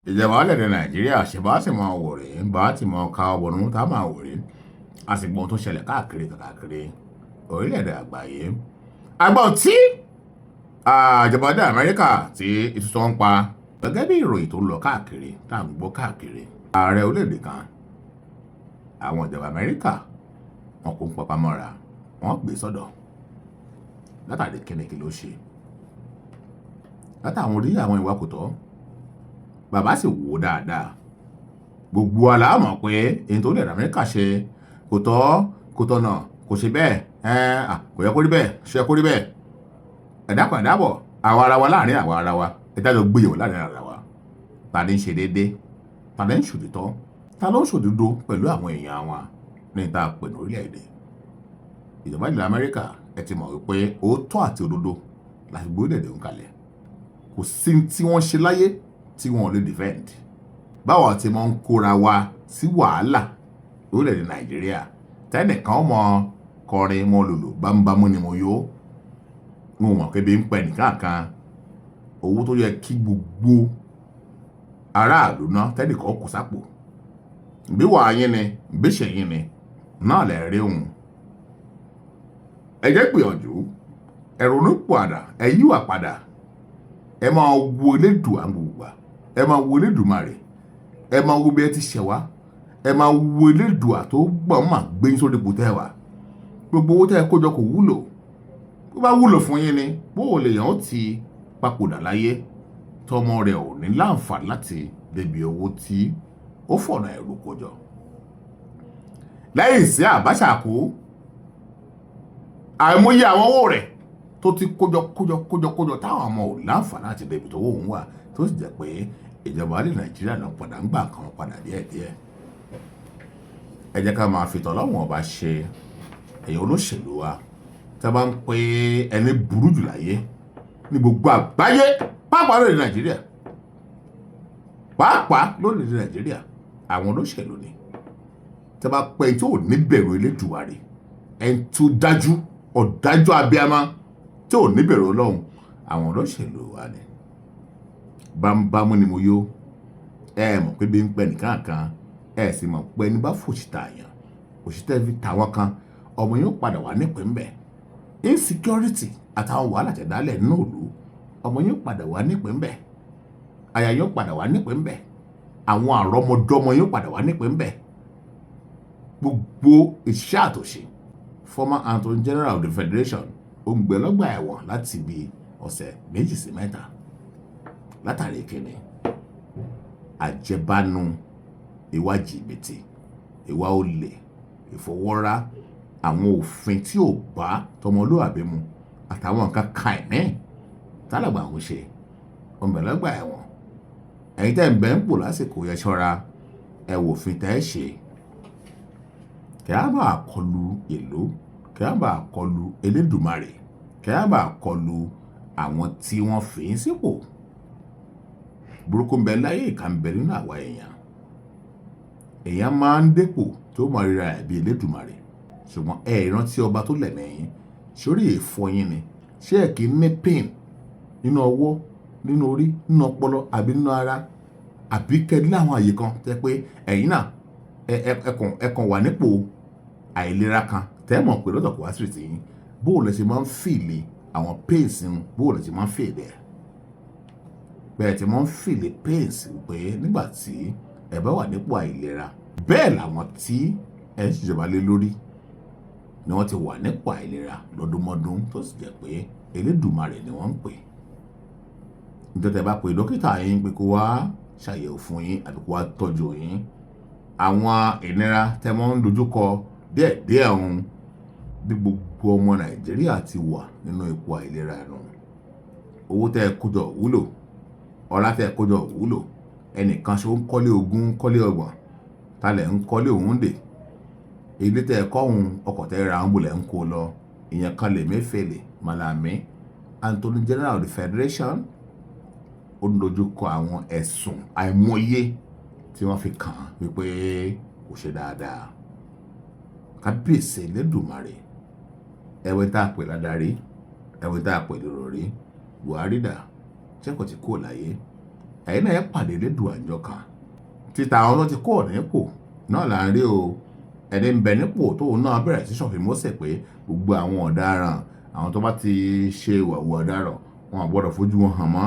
ìjọba orílẹ̀-èdè nàìjíríà ṣe bá sì máa wò rèé bá ti máa ka ọbọ̀nù tá a máa wò rèé a sì gbọ́n tó ṣẹlẹ̀ káàkiri orílẹ̀-èdè àgbáyé àgbọ̀n tí ìjọba orílẹ̀ amẹ́ríkà tí ìtúsọ ń pa gẹ́gẹ́ bí ìròyìn tó ń lọ káàkiri tá à ń gbọ́ káàkiri ààrẹ orílẹ̀-èdè kan àwọn ìjọba amẹ́ríkà wọn kò ń papá mọ́ra wọn gbé sọ́dọ̀ látàrí kíni ló ṣe látàwọn orí àwọn ìwà kò tọ́ bàbá sì wò dáadáa gbogbo aláàmọ̀ pé èyí tó lè rà amẹ́ríkà ṣe kò tọ́ kò tọ̀nà kò ṣe bẹ́ẹ̀ kò yẹ kó rí bẹ́ẹ̀ ṣe kó rí bẹ́ẹ̀ ẹ̀dápọ̀ ẹ̀dábọ̀ àwa ara wa láàrin àwa ara wa ẹ̀dá ló gbéyàwó láàrin ara wa ta ni ń ṣe déédéé ta ni ń ṣòtítọ́ ta ló ń ṣòdodo pẹ̀lú àwọn èèyàn wa ní ìta pè ní orílẹ̀-èdè ìjọba ilẹ̀ amẹ́ríkà ẹ ti mọ̀ wípé òótọ́ àti òdodo láti gbé orílẹ̀-èdè ń kalẹ̀ kò sí tí wọ́n ṣe láyé tí wọ́n lè defend báwo ti máa ń kóra wa sí wàhálà orílẹ̀-èdè nàìjíríà tẹ́nìkan mọ kọrin mọ lòlò bámúbámú ni mo yó wọn mọ̀ pé bí ń pẹ́ nìkan kan owó tó yẹ kí gbogbo aráàlú ná tẹ́nìkan kù sápò bí wàá yín ni bí ṣèyín ni náà lè rí òun ẹ jẹ́ gbìyànjú ẹ ronú padà ẹ yíwà padà ẹ máa wo elédùn àgbègbè ẹ máa wo Elédùmarè ẹ máa wo bí ẹ ti ṣẹ̀ wá ẹ máa wo elédùà tó gbọ́n mà gbé yín sórí ipò tẹ́ wà gbogbo owó tẹ́ ẹ kó jọ kò wúlò bó bá wúlò fún yín ni bó o lè yàn ó ti papòdà láyé tọmọ rẹ̀ ò ní láǹfààní láti débi owó tí ó fọ̀nà ẹ̀rù kó jọ lẹ́yìn sí Abacha kú àìmọye àwọn owó rẹ̀ tó ti kójọ táwọn ọmọ ò láǹfààní láti débi tó wọ́n wà tó sì jẹ́ pé ìjọba ní Nàìjíríà náà padà ń gbà kan padà díẹ̀díẹ̀ ẹ jẹ́ ká máa fi tọ́lọ́wọ̀n ọba ṣe èyàn olóṣèlú wa tá a bá ń pè ẹni burú jù láyé ní gbogbo àgbáyé pàápàá lórí Nàìjíríà àwọn olóṣèlú ni tá a bá pè tí ò ní bẹ̀rù Elédùmarè ẹni tó dájú ọ̀dájú abiyamọ tí ò ní bẹ̀rù Ọlọ́run àwọn olóṣèlú wa ni bámúbámú ni mo yó ẹ mọ̀ pé bí ń pẹ́ nìkan kan ẹ sì mọ̀ pé ẹni bá fòṣìtà àyàn òṣìṣẹ́ fi tàwọn kan ọmọ yóò padà wà nípìn bẹ́ẹ̀ insecurity àtàwọn wàhálà tẹ̀dálẹ̀ nínú òlu ọmọ yóò padà wà nípìn bẹ́ẹ̀ àyà yóò padà wà nípìn bẹ́ẹ̀ àwọn àrọ́mọdọ́mọ yóò padà wà nípìn bẹ́ẹ̀ gbogbo iṣẹ́ àtòṣe former Attorney General of the Federation ó ń gbé lọ́gbà ẹ̀wọ̀n láti bí ọ̀sẹ̀ 2 sí 3 látàrí kíni àjẹbánu ìwà jìbìtì ìwà olè ìfọwọ́rá àwọn òfin tí ò bá tọmọlúwàbí mu àtàwọn nǹkan kan ẹ̀mí tálàgbà àwọn ṣe ọmọlẹ́gbà ẹ̀wọ̀n ẹ̀yin tẹ́ ń bẹ́ ń pò lásìkò yẹn ṣọ́ra ẹ wò òfin tẹ́ ẹ ṣe kí á bá kọlu ìlú kí á bá kọlu Elédùmarè kí á bá kọlu àwọn tí wọ́n fi ń sípò burúkú ń bẹ láyé ìkà ń bẹ nínú àwa èèyàn máa ń dépò tó mọ ríra ẹ̀ bí Elédùmarè ṣùgbọ́n ẹ ìrántí ọba tó lẹ̀mẹ̀yìn sórí ìfọyín ni ṣé ẹ kì í ní pain nínú ọwọ́ nínú orí nínú ọpọlọ àbí nínú ara àbí kẹ́ni láwọn àyè kan tẹ́ pé ẹ̀yin náà ẹ̀kàn wà nípò àìlera kan tẹ́ mọ̀ pé lọ́dọ̀ kò wá sí tìyín bóò lẹ ṣe máa ń fìlè àwọn pains ń bóò lẹ ṣe máa ń fìlè bẹ́ẹ̀ tí máa ń fìlè pains pé nígbà tí ẹ bá wà nípò àìlera bẹ́ẹ̀ làwọn tí ẹ ń ṣèjọba lé lórí ni wọ́n ti wà nípò àìlera lọ́dúnmọ́dún tó sì jẹ́ pé Elédùmarè ni wọ́n ń pè nítorí ẹ bá pe dókítà yín pé kó wá ṣàyẹ̀wò fún yín àbí kó wá tọ́jú yín àwọn ìnira tẹ́ mọ́ ń dojúkọ díẹ̀díẹ̀ ọ̀hún bí gbogbo ọmọ Nàìjíríà ti wà nínú ipò àìlera ẹ̀rọ owó tẹ́ ẹ kójọ wúlò ọlá tẹ́ ẹ kójọ wúlò ẹnìkan ṣe ó ń kọ́lé 20 kọ́lé 30 talẹ̀ ń kọ́lé òun dè ilé tẹ́ ẹ kọ́ òun ọkọ̀ tẹ́ ra ń bolẹ̀ ń kó lọ ìyẹn kan lè Mẹ́fẹ̀lẹ̀ Malami Attorney General of the Federation ó ń dojúkọ àwọn ẹ̀sùn àìmọye tí wọ́n fi kàn án wípé kò ṣe dáadáa kábíyèsí Elédùmarè ẹ̀wẹ̀ tá a pè ládarí ẹ̀wẹ̀ tá a pè lóròrí Buhari dà ṣé kò ti kúrò láyé ẹ̀yin náà ẹ pàdé Elédùà níjọ́ kan títa àwọn tó ti kó nípò náà là ń rí o ẹni ń bẹ nípò tóun náà bẹ̀rẹ̀ sí ṣọ̀fìn Mósè pé gbogbo àwọn ọ̀daràn àwọn tó bá ti ṣe ìwàwù ọ̀daràn wọn ò gbọ́dọ̀ fojú wọn hàn mọ́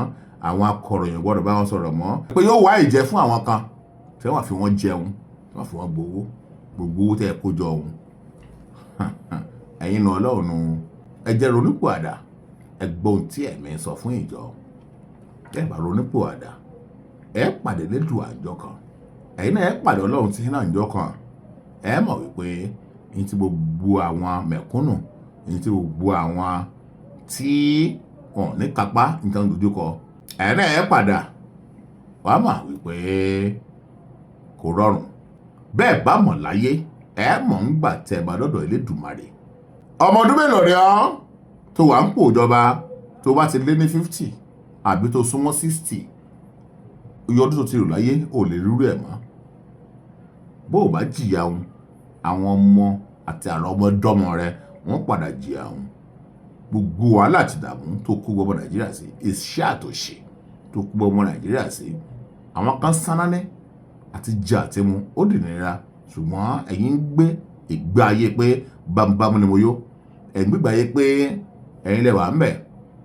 àwọn akọ̀ròyìn gbọ́dọ̀ bá wọn sọ̀rọ̀ mọ́ pé yóò wá ìjẹ fún àwọn kan tí wọ́n fi wọ́n jẹun tí wọ́n fi wọ́n gbowó gbogbo owó tẹ́ ẹ kó jọ ọ̀hún ẹ̀yin náà Ọlọ́run ẹ jẹ́ ronúpìwàdà ẹ gbọ́ ohun tí ẹ̀mí sọ fún ìjọ ẹ bá ronúpìwàdà ẹ pàdé Elédùà níjọ́ kan ẹ̀yin náà ẹ pàdé Ọlọ́run tí náà níjọ́ kan ẹ mọ̀ wípé ní ti gbogbo àwọn mẹ̀kúnnù ní ti gbogbo àwọn tí wọn ní kápá nǹkan dojúkọ ẹ̀yin náà ẹ padà wàá mọ̀ wípé kò rọrùn bẹ́ẹ̀ bá mọ̀ láyé ẹ mọ̀ ń gbà tẹ́ bá dọ́dọ̀ Elédùmarè ọmọ ọdún mélòó rẹ ọ́ tó wà ń pò ìjọba tó bá ti lé ní 50 àbí tó súnmọ́ 60 iye ọdún tó ti rò láyé ò lè rírú ẹ̀ mọ́ bó o bá jìyà òun àwọn ọmọ àti àwọn ọmọdọ́mọ rẹ wọ́n padà jìyà òun gbogbo wàhálà àti ìdààmú tó kó gbọmọ Nàìjíríà sí iṣẹ́ àtòṣe tó kó gbọmọ Nàìjíríà sí àwọn kan sánálẹ́ àti jẹ àti mu ó dì nira ṣùgbọ́n ẹ̀yin ń gbé ìgbé ayé pé bámúbámú ni mo yó ẹ̀yin gbígbé ayé pé ẹ̀yin lẹ wà ń bẹ̀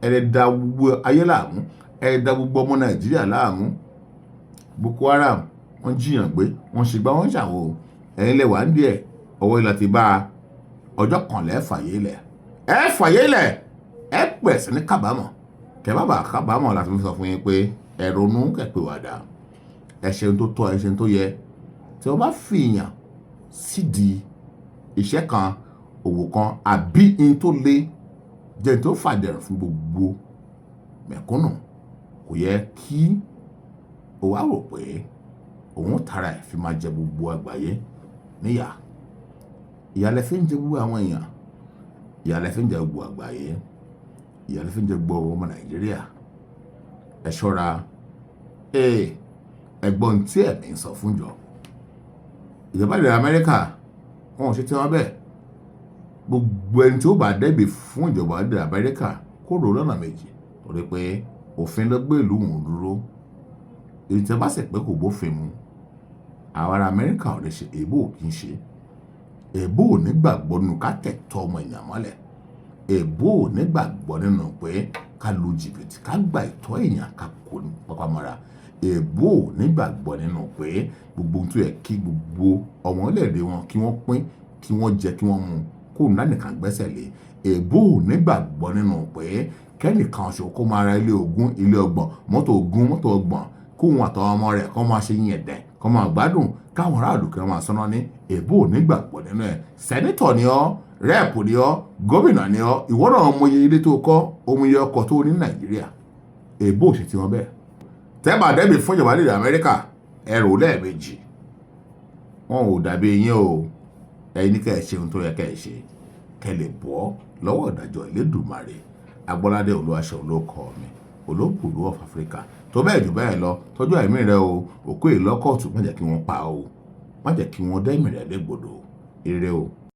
ẹ lè da gbogbo ayé láàmú ẹ lè da gbogbo ọmọ Nàìjíríà láàmú Boko Haram wọ́n jiyàn gbé wọ́n ṣègbà wọ́n ṣàwò ẹ̀yin lẹ wà ń díẹ̀ ọwọ́ ilẹ̀ ti bá ọjọ́ kan lẹ́ fàyè lẹ̀ ẹ pẹ̀ sí ní kábàámọ̀ kẹ́ bá bàa kábàámọ̀ láti fi sọ fún yín pé ẹ ronú kẹ́pẹ́ wàdà ẹ ṣe ohun tó tọ́ ẹ ṣe ohun tó yẹ tí wọ́n bá fi èèyàn sídìí iṣẹ́ kan òwò kan àbí in tó le jẹ́ tó fàdẹ̀rùn fún gbogbo mẹ̀kúnnù kò yẹ kí o wá rò pé òun tara ẹ̀ fi máa jẹ gbogbo àgbáyé níyà ìyàlẹ́ fi ń jẹ gbogbo àwọn èèyàn ìyàlẹ́ fi ń jẹ gbogbo àgbáyé ìyàlẹ́ fi ń jẹ gbogbo ọmọ Nàìjíríà ẹ ṣọ́ra ẹ̀gbọ́n tí ẹ̀mí ń sọ fún jọ ìjọba ilẹ̀ Amẹ́ríkà wọn ò ṣe tí wọ́n bẹ́ẹ̀ gbogbo ẹni tí ó bá dẹ́bi fún ìjọba ilẹ̀ Amẹ́ríkà kó rò lọ́nà méjì torí pé òfin ló gbé ìlú òun dúró èyí tí wọ́n bá sì pé kò bófin mu àwọn ará Amẹ́ríkà ò lè ṣe èbó kì í ṣe èbó ò nígbàgbọ́ nínú ká tẹ̀tọ́ ọmọ èèyàn mọ́lẹ̀ èbó ò nígbàgbọ́ nínú pé ká lu jìbìtì ká gba ìtọ́ èèyàn ká kó ní pápámọ́ra èbó ò nígbàgbọ́ nínú pé gbogbo ohun tó yẹ kí gbogbo ọmọ orílẹ̀-èdè wọn kí wọ́n pín kí wọ́n jẹ kí wọ́n mu kó ńlá nìkan gbẹ́sẹ̀ lé èbó ò nígbàgbọ́ nínú pé kẹ́nìkan ṣo kó máa ra ilé ogún ilé ọgbọ̀n mọ́tò ogún mọ́tò ọgbọ̀n kó wọn àtàwọn ọmọ rẹ̀ kó máa ṣe yín ẹ̀dẹ̀ kó máa gbádùn káwọn aráàlú kí wọ́n máa sọ́nà ní èbó ò nígbàgbọ́ nínú ẹ̀ sẹ́nítọ̀ ni ọ́ rẹ́ẹ̀pù ni ọ́ gómìnà ni ọ́ ìwọ náà mọ iye ilé tó kọ́ ohun iye ọkọ̀ tó ní Nàìjíríà èbó ò sì ti wọn bẹ́ẹ̀ tẹ́bà dẹ́bi fún ìjọba ilẹ̀ Amẹ́ríkà ẹrù lẹ́ẹ̀mejì wọn ò dàbí yín o ẹ̀yin ní kẹ́ ẹ ṣe ohun tó yẹ kẹ́ ẹ ṣe kẹ́ lè bọ́ lọ́wọ́ ìdájọ́ Elédùmarè Agbọ́ládé Olúwaṣọ olóko mi olóbùrú of Africa tó bẹ́ẹ̀ jù bẹ́ẹ̀ lọ tọ́jú ẹ̀mí rẹ o òkú ìlọ́kọ̀ọ̀tù má jẹ́ kí wọ́n pa o má jẹ́ kí wọ́n dẹ́mì rẹ légbodò ire o.